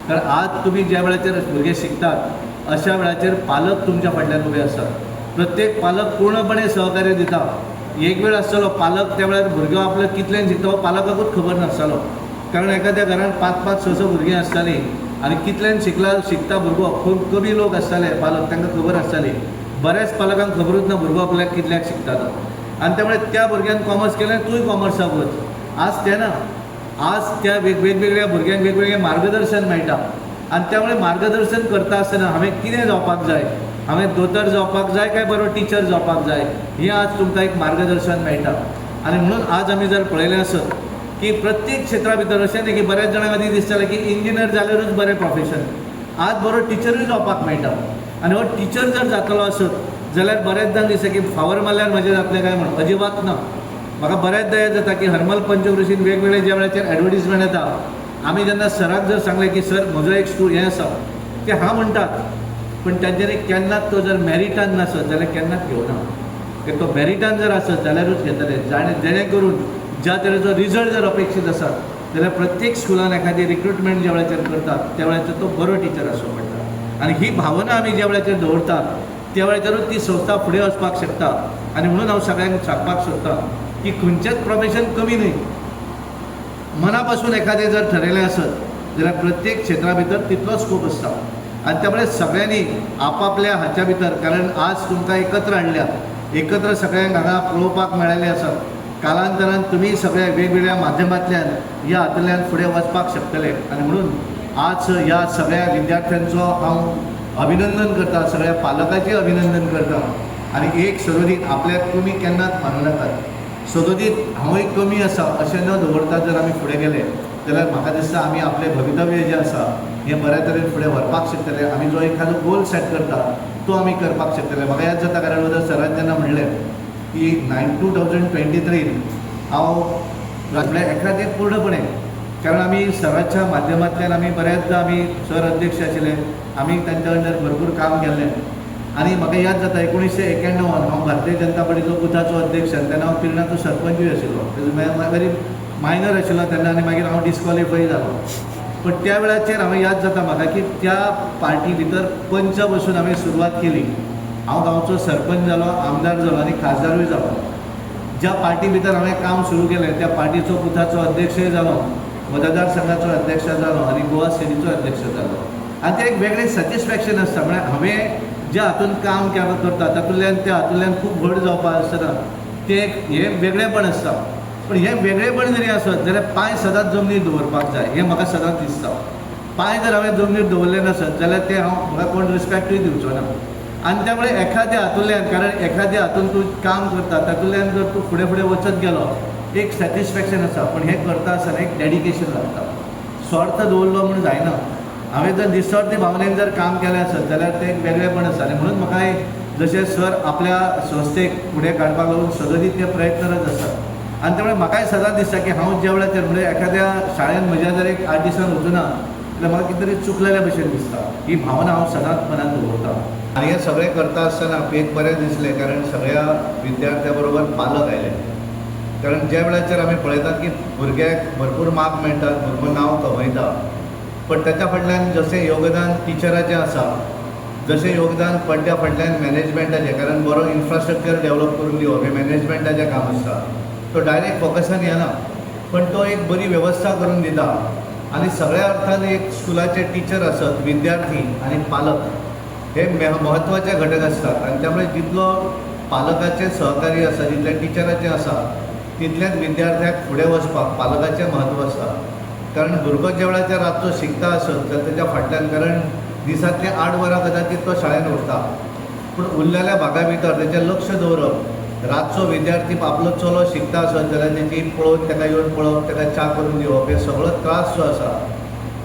कारण आज तुम्ही ज्या वेळाचेर भुरगे शिकतात अशा वेळाचेर पालक तुमच्या फाटल्यान उबे आसात. प्रत्येक पालक पूर्णपणे सहकार्य दिता. एक वेळ आसतलो पालक त्या वेळार भुरगो आपलो कितल्यान शिकता हो पालकाकूच खबर नासतालो. कारण एखाद्या घरान 5-5, 6-6 भुरगीं आसतालीं आनी कितल्यान शिकता भुरगो खूब कमी लोक आसताले पालक, तांकां खबर आसताली. बऱ्याच पालकांक खबरूच ना भुरगो आपल्याक कितल्याक शिकता तो. आनी त्यामुळे त्या भुरग्यान कॉमर्स केलें, तूंय कॉमर्साक वच. आज तें ना. आज त्या वेगवेगळ्या भुरग्यांक वेगवेगळें मार्गदर्शन मेळटा. आनी त्यामुळे मार्गदर्शन करता आसतना हांवें कितें जावपाक जाय, हांवें दोतोर जावपाक जाय काय बरो टिचर जावपाक जाय, हें आज तुमकां एक मार्गदर्शन मेळटा. आनी म्हणून आज आमी जर पळयलें आसत की प्रत्येक क्षेत्रा भितर अशें न्ही की बऱ्याच जाणांक आदी दिसतालें की इंजिनियर जाल्यारूच बरें प्रोफेशन. आज बरो टिचरूय जावपाक मेळटा. आनी हो टिचर जर जातलो आसत जाल्यार बरेचदां दिसता की फावर मारल्यार म्हजें जातलें काय म्हणून. अजिबात ना. म्हाका बऱ्याचदा हें जाता की हरमल पंचक्रोशीन वेगवेगळे ज्या वेळाचेर एडवर्टिजमेंट येता, आमी जेन्ना सराक जर सांगलें की सर म्हजो एक हें आसा, ते हां म्हणटात, पण तांच्यांनी केन्नाच तो जर मॅरिटान नासत जाल्यार केन्नाच घेवना. कित्याक तो मॅरिटान जर आसत जाल्यारूच घेतले. जेणे करून ज्या तरेचो रिजल्ट जर अपेक्षीत आसा जाल्यार प्रत्येक स्कुलान एखादी रिक्रुटमेंट ज्या वेळाचेर करतात त्या वेळाचेर तो बरो टिचर आसूं पडटा. आनी ही भावना आमी ज्या वेळाचेर दवरतात त्या वेळाचेरूच ती संस्था फुडें वचपाक शकता. आनी म्हणून हांव सगळ्यांक सांगपाक सोदतां की खंयचेंच प्रोफेशन कमी न्ही. मना पासून एखादें जर ठरयलें आसत जाल्यार प्रत्येक क्षेत्रा भितर तितलो स्कोप आसता. आनी त्यामुळे सगळ्यांनी आपापल्या हाच्या भितर, कारण आज तुमकां एकत्र हाडल्या, एकत्र सगळ्यांक हांगा पळोवपाक मेळिल्लें आसा. कालांतरान तुमी सगळ्या वेगवेगळ्या माध्यमांतल्यान ह्या हातूंतल्यान फुडें वचपाक शकतले. आनी म्हणून आज ह्या सगळ्या विद्यार्थ्यांचो हांव अभिनंदन करता, सगळ्या पालकांचें अभिनंदन करता. आनी एक सदोदीत आपल्याक तुमी केन्नाच मानूं नाकात. सदोदीत हांवूय कमी आसा अशें न दवरता जर आमी फुडें गेले जाल्यार म्हाका दिसता आमी आपलें भवितव्य जें आसा हें बऱ्या तरेन फुडें व्हरपाक शकतले. आमी जो एखादो गोल सेट करता तो आमी करपाक शकतले. म्हाका याद जाता कारण उदर सरान जेन्ना म्हणलें की 2023 हांव आपल्या एखादें पूर्णपणे, कारण आमी सराच्या माध्यमांतल्यान आमी बऱ्याचदा आमी सर अध्यक्ष आशिल्ले, आमी तांच्या अंडर भरपूर काम केल्लें. आनी म्हाका याद जाता 1991 हांव भारतीय जनता पार्टीचो बुथाचो अध्यक्ष, तेन्ना हांव पिर्णाचो सरपंचूय आशिल्लो. व्हेरी मायनर आशिल्लो तेन्ना, आनी मागीर हांव डिस्क्वॉलिफाय जालो. पण त्या वेळाचेर हांवें याद जाता म्हाका की त्या पार्टी भितर पंच बसून हांवें सुरवात केली. हांव गांवचो सरपंच जालो, आमदार जालो आनी खासदारूय जालो. ज्या पार्टी भितर हांवें काम सुरू केलें त्या पार्टीचो बुथाचो अध्यक्षय जालो, मतदारसंघाचो अध्यक्ष जालो आनी गोवा स्टेटीचो अध्यक्ष जालो. आनी तें एक वेगळें सॅटिस्फॅक्शन आसता. म्हळ्यार हांवें ज्या हातूंत काम करता तातूंतल्यान त्या हातूंतल्यान खूब व्हड जावपाक आसतना तें हें वेगळेपण आसता. पण हें वेगळेपण जरी आसत जाल्यार पांय सदांच जमनीर दवरपाक जाय, हें म्हाका सदांच दिसता. पांय जर हांवें जमनीर दवरले नासत जाल्यार ते म्हाका कोण रिस्पेक्टूय दिवचो ना. आनी त्यामुळे एखाद्या हातूंतल्यान, कारण एखाद्या हातूंत तूं काम करता तातूंतल्यान जर तूं फुडें फुडें वचत गेलो एक सॅटिस्फॅक्शन आसा. पण हें करता आसतना एक डॅडिकेशन लागता. स्वार्थ दवरलो म्हूण जायना. हांवें जर निस्वार्थी भावनेन जर काम केलें आसत जाल्यार तें एक वेगळेपण आसा. आनी म्हणून म्हाका जशें सर आपल्या संस्थेक फुडें काडपाक लागून सदोदीत ते प्रयत्नरत आसात. आनी त्यामुळे म्हाकाय सदांच दिसता की हांव ज्या वेळाचेर म्हणजे एखाद्या शाळेंत म्हज्या जर एक 8 दिसान वचूना जाल्यार म्हाका कितें तरी चुकलेल्या भशेन दिसता. ही भावना हांव सदांच मनांत दवरतां. आनी हें सगळें करता आसतना एक बरें दिसलें कारण सगळ्या विद्यार्थ्यां बरोबर पालक आयले. कारण ज्या वेळाचेर आमी पळयतात की भुरग्याक भरपूर मार्क मेळटात, भरपूर नांव कमयता, पण ताच्या फाटल्यान जशें योगदान टिचराचें आसा, जशें योगदान पडट्या फाटल्यान मॅनेजमेंटाचें, कारण बरो इन्फ्रास्ट्रक्चर डेवलप करून दिवप हें मॅनेजमेंटाचें काम आसता. तो डायरेक्ट फोकसान येना, पण तो एक बरी वेवस्था करून दिता. आनी सगळ्या अर्थान एक स्कुलाचे टिचर आसत, विद्यार्थी आनी पालक हे म्हत्वाचे घटक आसतात. आनी त्यामुळे जितलो पालकाचें सहकार्य आसा, जितलें टिचराचें आसा, तितलेंच विद्यार्थ्याक फुडें वचपाक पालकाचें म्हत्व आसता. कारण भुरगो ज्या वेळाचेर रातचो शिकता आसत जाल्यार तेच्या फाटल्यान, कारण दिसांतले 8 वरां कदाचित तो शाळेंत उरता, पूण उरलेल्या भागा भितर तेचें लक्ष दवरप. रातचो विद्यार्थी आपलो चलो शिकता आसत जाल्यार तेची पळोवन ताका येवन पळोवप, ताका च्या करून दिवप, हे सगळो त्रास जो आसा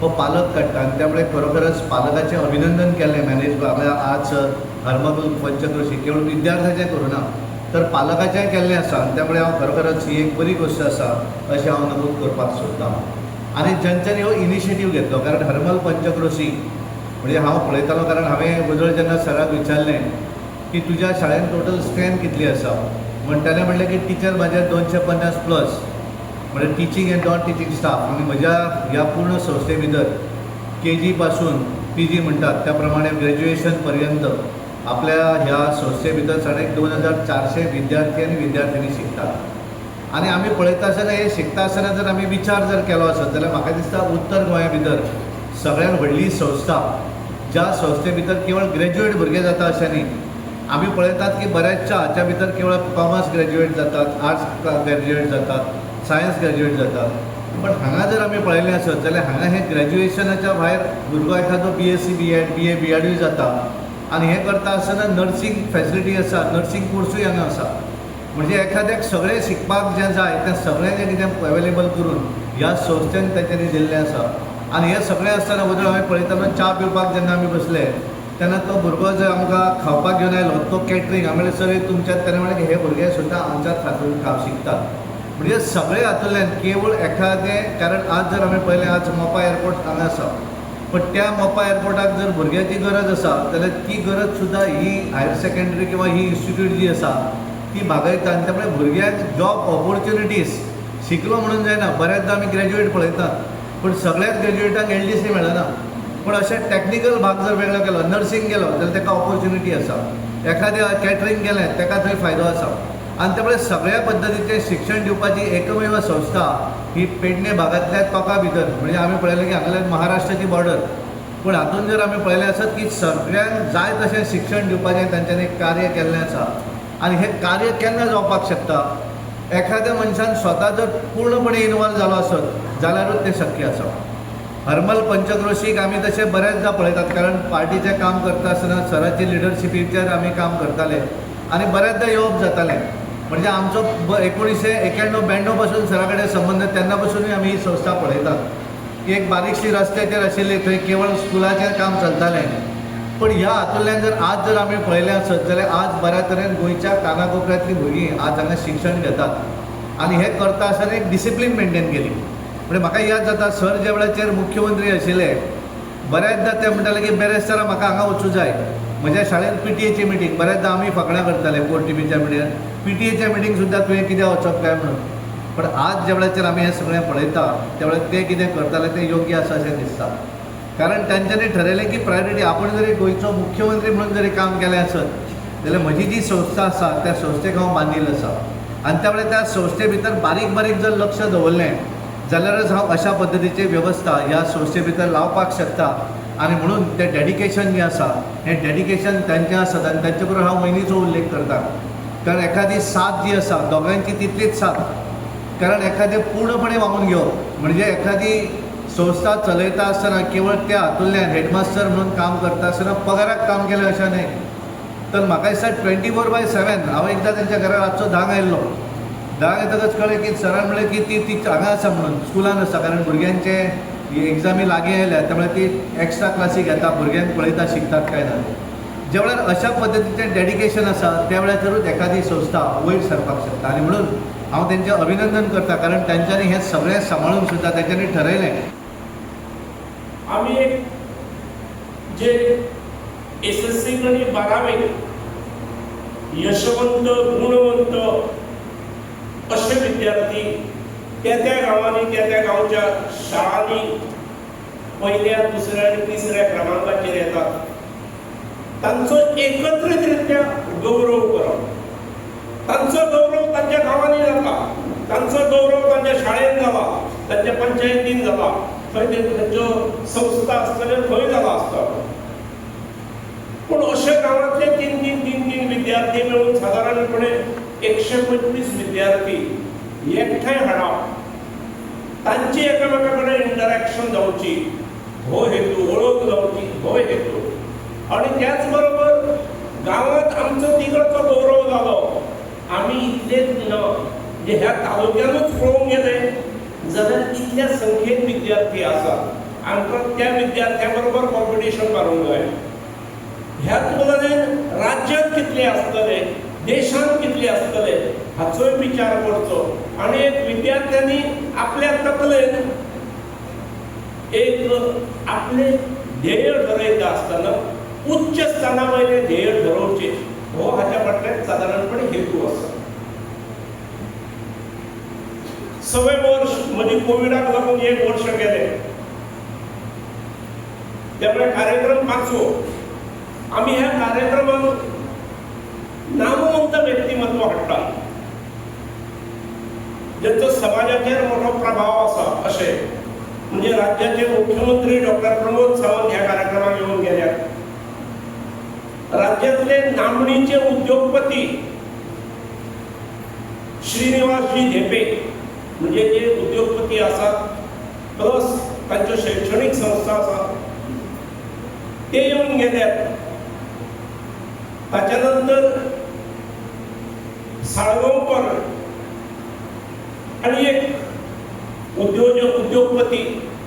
हो पालक काडटा. आनी त्यामुळे खरोखरच पालकाचें अभिनंदन केल्लें मॅनेज आपल्या आज हरमल पंचक्रोशी केवळ विद्यार्थ्याचें करूना तर पालकाचेंय केल्लें आसा. आनी त्यामुळे हांव खरोखरच ही एक बरी गोश्ट आसा अशें हांव नमूद करपाक सोदतां. आनी जेंच्यांनी हो इनिशिएटीव घेतलो, कारण हरमल पंचक्रोशी म्हणजे हांव पळयतालो, कारण हांवें वजळ जेन्ना सराक विचारलें की तुज्या शाळेंत टोटल स्ट्रेंथ कितली आसा, म्हणटाले म्हणलें की टिचर म्हाजे 250+, म्हणजे teaching end non teaching staff. आनी म्हज्या ह्या पूर्ण संस्थे भितर KG पासून PG म्हणटात त्या प्रमाणे ग्रॅज्युएशनपर्यंत आपल्या ह्या संस्थे भितर साडे 2400 विद्यार्थी आनी विद्यार्थिनी शिकतात आनी आमी पळयता आसतना हे शिकता आसतना जर आमी विचार जर केलो आसत जाल्यार म्हाका दिसता उत्तर गोंया भितर सगळ्यात व्हडली संस्था ज्या संस्थे भितर केवळ ग्रॅज्युएट भुरगे जाता अशें न्ही. आमी पळयतात की बऱ्याचशा हाच्या भितर केवळ कॉमर्स ग्रॅज्युएट जातात, आर्ट्स ग्रॅज्युएट जातात, सायन्स ग्रॅज्युएट जातात. पण हांगा जर आमी पळयलें आसत जाल्यार हांगा हे ग्रॅज्युएशनाच्या भायर भुरगो एखादो BSc BEd BA BEdूय जाता आनी हें करता आसतना नर्सींग फॅसिलिटी आसा, नर्सींग कोर्सूय हांगा आसा. म्हणजे एखाद्याक सगळें शिकपाक जें जाय तें सगळें जें कितें अवेलेबल करून ह्या संस्थेन तेंच्यांनी दिल्लें आसा. आनी हें सगळें आसतना वदळ हांवें पळयतालो च्या पिवपाक जेन्ना आमी बसले तेन्ना तो भुरगो जर आमकां खावपाक घेवन आयलो तो कॅटरींग हांवें म्हणलें सर तुमच्यात तेन्ना म्हणलें हे भुरगे सुद्दां आमच्याच हातूंत शिकतात. म्हणजे सगळे हातूंतल्यान केवळ एखादें कारण आज जर आमी पळयलें आज मोपा एअरपोर्ट हांगा आसा पण त्या मोपा एअरपोर्टाक जर भुरग्याची गरज आसा जाल्यार ती गरज सुद्दां ही हायर सेकंडरी किंवा ही इन्स्टिट्यूट जी आसा ती भागयता आनी त्यामुळे भुरग्यांक जॉब ऑपॉर्च्युनिटीज शिकलो म्हणून जायना. बऱ्याचदा आमी ग्रॅज्युएट पळयतात पण सगळ्याच ग्रॅज्युएटांक LDC मेळना. पण अशें टॅक्निकल भाग जर वेगळो केलो, नर्सींग गेलो जाल्यार ताका ऑपॉर्च्युनिटी आसा, एखाद्या कॅटरिंग गेलें ताका थंय फायदो आसा. आनी त्यामुळे सगळ्या पद्दतीचें शिक्षण दिवपाची एकमेव संस्था ही पेडणे भागांतल्या तोका भितर म्हणजे आमी पळयलें की हांगाल्यान महाराष्ट्राची बॉर्डर पूण हातूंत जर आमी पळयलें आसत की सगळ्यांक जाय तशें शिक्षण दिवपाचें तांच्यांनी कार्य केल्लें आसा. आनी हें कार्य केन्ना जावपाक शकता एखाद्या मनशान स्वता जर पूर्णपणे इनवॉल्व जालो आसत जाल्यारूच तें शक्य आसा. हरमल पंचक्रोशीक आमी तशें बऱ्याचदा पळयतात कारण पार्टीचें काम करता आसतना सराची लिडरशिपीचेर आमी काम करताले आनी बऱ्याचदा येवप जातालें. म्हणजे आमचो 1991-92 पासून सरा कडेन संबंद तेन्ना पासूनय आमी ही संस्था पळयतात की एक बारीकशी रस्त्याचेर आशिल्ली थंय केवळ स्कुलाचें काम चलतालें. पण ह्या हातूंतल्यान जर आज जर आमी पळयलें आसत जाल्यार आज बऱ्या तरेन गोंयच्या कानाकोपऱ्यांतलीं भुरगीं आज हांगा शिक्षण घेतात आनी हें करता आसतना एक डिसिप्लीन मेंटेन केली. म्हणजे म्हाका याद जाता सर ज्या वेळाचेर मुख्यमंत्री आशिल्ले बऱ्याचदा ते म्हणटाले की बेरेस्तारा म्हाका हांगा वचूं जाय. म्हज्या शाळेंत PTA मिटींग बऱ्याचदा आमी फकाणां करताले कोर्ट टिमीच्या मिटींगार PTA मिटींग सुद्दां तुवें कित्याक वचप काय म्हणून. पण आज ज्या वेळाचेर आमी हें सगळें पळयता त्या वेळार ते कितें करताले तें योग्य आसा अशें दिसता. कारण तांच्यांनी ठरयलें की प्रायोरिटी आपण जरी गोंयचो मुख्यमंत्री म्हणून जरी काम केलें आसत जाल्यार म्हजी जी संस्था आसा त्या संस्थेक हांव बांदिल्लो आसा आनी त्या वेळार त्या संस्थे भितर बारीक बारीक जर लक्ष दवरलें जाल्यारच हांव अशा पद्दतीची वेवस्था ह्या संस्थे भितर लावपाक शकता. आनी म्हणून तें डेडिकेशन जें आसा हें डेडिकेशन तांचें आसत आनी तांचे बरोबर हांव मयनीचो उल्लेख करता. कारण एखादी साथ जी आसा दोगांयची तितलीच साथ कारण एखादें पूर्णपणे वाहून घेवप म्हणजे एखादी संस्था चलयता आसतना केवळ त्या हातूंतल्यान हेडमास्टर म्हणून काम करता आसतना पगाराक काम केलें अशें न्हय. तर म्हाका दिसता 24/7 हांव एकदां तेंच्या घरा रातचो 10 आयल्लो 10 येतकच कळ्ळें की सरान म्हणलें की ती हांगा आसा म्हणून स्कुलान आसा कारण भुरग्यांचे एग्जामी लागीं आयल्या त्यामुळे ती एक्स्ट्रा क्लासी घेता भुरग्यांक पळयता शिकतात काय ना. ज्या वेळार अशा पद्दतीचें डेडिकेशन आसा त्या वेळाचेरूच एखादी संस्था वयर सरपाक शकता. आनी म्हणून हांव तेंचें अभिनंदन करता कारण तांच्यांनी हें सगळें सांबाळून सुद्दां तांच्यांनी ठरयलें. आमी एक जे SSC आनी 12वी यशवंत गुणवंत असे विद्यार्थी त्या गांवांनी त्या गांवच्या शाळांनी पहिल्या दुसऱ्या आणि तिसऱ्या क्रमांकाचेर येतात तांचो एकत्रितरित्या गौरव करप. तांचो गौरव तांच्या गांवांनी जाता, तांचो गौरव तांच्या शाळेंत जाला, तांच्या पंचायतीन जाला, खंय तांच्यो संस्था आसतल्यो थंय जाला आसता. पूण अशा गांवांतले तीन विद्यार्थी मेळून सादारणपणे 125 विद्यार्थी एकठांय हाडप तांची एकामेका कडेन इंटरॅक्शन जावची हो हेतू, ओळख जावची हो हेतू. आणि त्याच बरोबर गांवांत आमचो तिगांचो गौरव जालो. आमी इतलेच न्हय जे ह्या तालुक्यानूच पळोवंक गेले जाल्यार इतल्या संख्येन विद्यार्थी आसात. आमकां त्या विद्यार्थ्यां बरोबर कॉम्पिटिशन मारूंक जाय. ह्या तुलनेन राज्यांत कितले आसतले, देशांत कितले आसतले हाचोय विचार करचो. आणि एक विद्यार्थ्यांनी आपल्या तकलेन एक आपले ध्येय ठरयता आसतना उच्च स्थाना वयले ध्येय ठरवचे हो हाच्या फाटल्यान सादारणपणे हेतू आसा. 6 वर्ष म्हणजे कोविडाक लागून 1 वर्ष गेले. त्यामुळे कार्यक्रम पाचवो आम्ही ह्या कार्यक्रमात नामवंत व्यक्तिमत्व हाडटा ज्यांचो समाजाचेर मोठो प्रभाव आसा अशे म्हणजे राज्याचे मुख्यमंत्री डॉक्टर प्रमोद सावंत ह्या कार्यक्रमाक येऊन गेल्यात. राज्यातले नामनेचे उद्योगपती श्रीनिवासजी धेपे म्हणजे जे उद्योगपती आसात प्लस तांच्यो शैक्षणिक संस्था आसात ते येऊन गेल्यात. त्याच्यानंतर साळगांवकर आणि एक उद्योगपती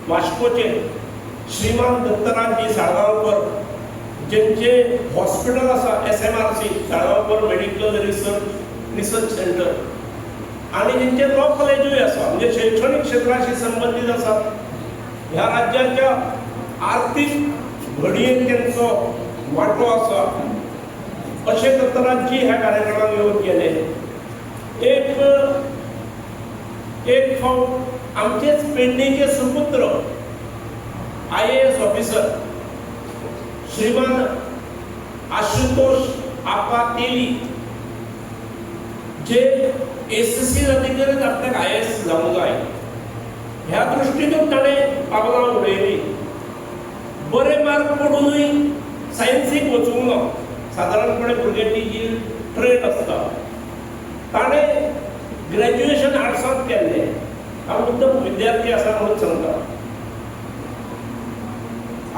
वास्कोचे श्रीमान दत्तराजजी साळगांवकर ज्यांचे हॉस्पिटल आसा SMRC Salgaonkar medical research centre आणि ज्यांचे लॉ कॉलेजूय आसा म्हणजे शैक्षणिक क्षेत्राशी संबंधित आसा. ह्या राज्याच्या आर्थिक घडयेक त्यांचो वांटो आसा अशे दत्तराजजी ह्या कार्यक्रमाक येऊन गेले. एक फावट आमचेच पेडणेचे सुपुत्र IAS ऑफिसर श्रीमान आशुतोष आपा तेली जे SSC अधिकारीत आपल्याक IAS जावंक जाय ह्या दृष्टीनूच ताणें पावलां उडयलीं. बरे मार्क पडूनय सायन्सीक वचूंक ना. सादारणपणे भुरग्यांची जी ट्रेन आसता ताणें ग्रॅज्युएशन आर्ट्सांत केल्लें. हांव उत्तम विद्यार्थी आसा म्हणून सांगता.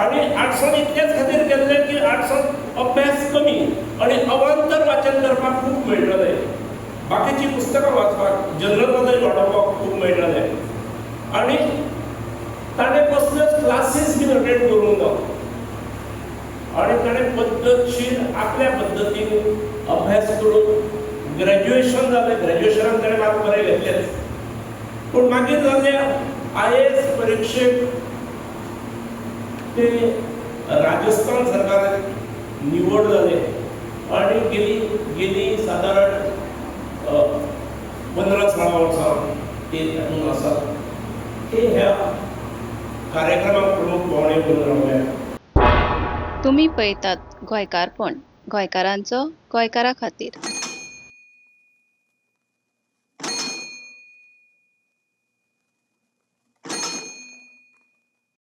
आणि आर्ट्सांत इतकेच खातीर केल्लें की आर्ट्सांत अभ्यास कमी आणि अवांतर वाचन करपाक खूब मेळटलें. बाकीची पुस्तकां वाचपाक जनरल नॉलेज वाडोवपाक खूब मेळटलें. आणि ताणें कसल्योच क्लासीस बीन अटेंड करूंक ना. आणि ताणें पद्धतशीर आपल्या पद्धतीन अभ्यास करून ग्रॅज्युएशन जालें. ग्रॅज्युएशनाक ताणें मार्क बरे घेतलेच. पूण मागीर जाल्ल्या IAS परीक्षेक ते राजस्थान सरकारात निवड जाले आणि गेली साधारण 15-16 वर्सां ते तातूंत आसात. ते ह्या कार्यक्रमाक प्रमुख पावणे म्हणून रावल्यात. तुम्ही पळयतात गोंयकारपण गोंयकारांचो गोंयकारा खातीर.